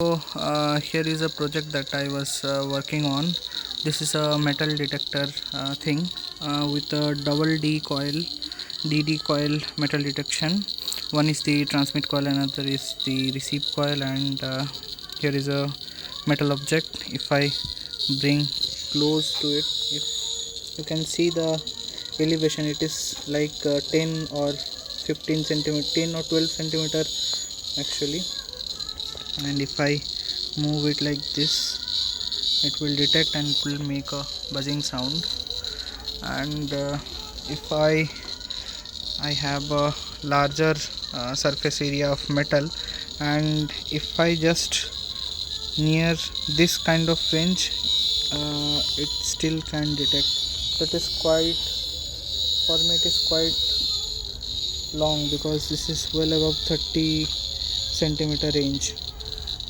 Here is a project that I was working on. This is a metal detector thing with a double D coil, DD coil metal detection. One is the transmit coil, another is the receive coil, and here is a metal object. If I bring close to it, if you can see the elevation, it is like 10 or 15 centimeter, 10 or 12 centimeter actually. And if I move it like this, it will detect and it will make a buzzing sound. And if I have a larger surface area of metal, and if I just near this kind of range, it still can detect. That is quite, for me it is quite long, because this is well above 30 centimeter range.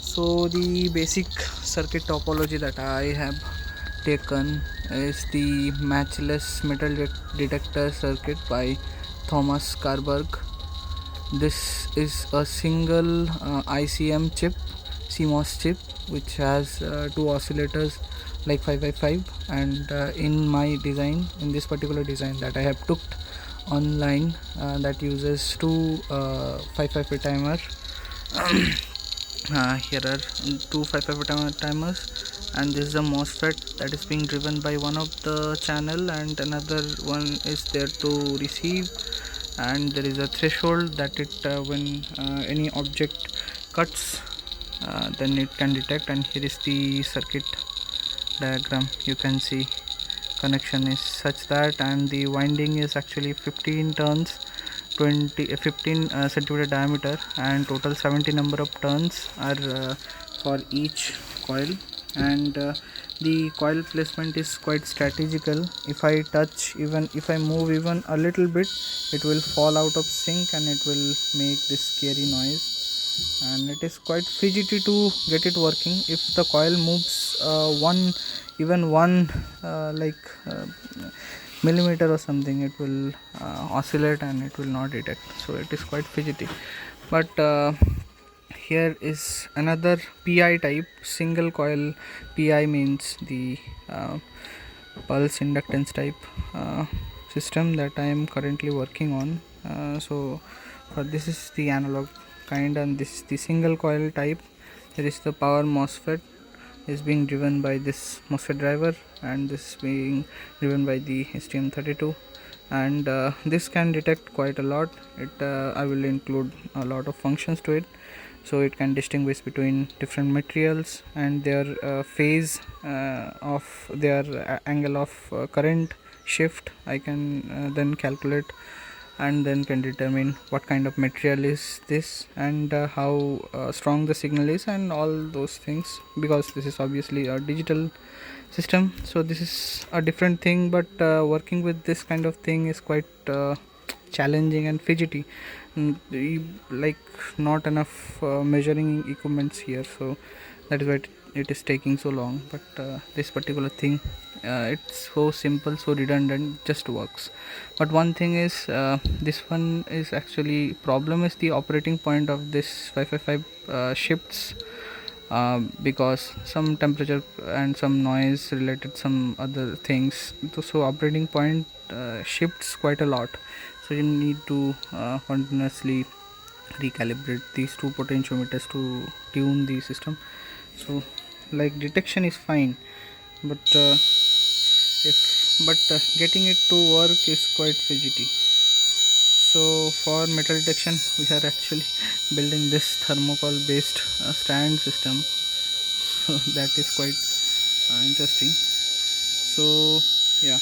So the basic circuit topology that I have taken is the matchless metal detector circuit by Thomas Carberg. This is a single ICM chip, CMOS chip, which has two oscillators like 5x5, and in my design, in this particular design that I have took online, that uses two 5x5 timer. Here are two 5x5 timers, and this is a MOSFET that is being driven by one of the channel, and another one is there to receive. And there is a threshold that it when any object cuts, then it can detect. And here is the circuit diagram. You can see connection is such that, and the winding is actually 15 turns, 15 centimeter diameter, and total 70 number of turns are for each coil. And the coil placement is quite strategical. If I touch, even if I move even a little bit, it will fall out of sync and it will make this scary noise. And it is quite fidgety to get it working. If the coil moves one millimeter or something, it will oscillate and it will not detect. So it is quite fidgety. But here is another PI type, single coil. PI means the pulse inductance type system that I am currently working on. So for this is the analog kind, and this is the single coil type. There is the power MOSFET is being driven by this MOSFET driver, and this being driven by the STM32. And this can detect quite a lot. I will include a lot of functions to it. So it can distinguish between different materials and their phase of their angle of current shift. I can then calculate, and then can determine what kind of material is this, and how strong the signal is, and all those things, because this is obviously a digital system. So this is a different thing, but working with this kind of thing is quite challenging and fidgety. Like not enough measuring equipments here, so that is why it is taking so long. But this particular thing, it's so simple, so redundant, just works. But one thing is, this one is actually problem is the operating point of this 555 shifts, because some temperature and some noise related, some other things. So operating point shifts quite a lot, so you need to continuously recalibrate these two potentiometers to tune the system. So like detection is fine, but if but getting it to work is quite fidgety. So for metal detection, we are actually building this thermocol based stand system. So that is quite interesting. So yeah.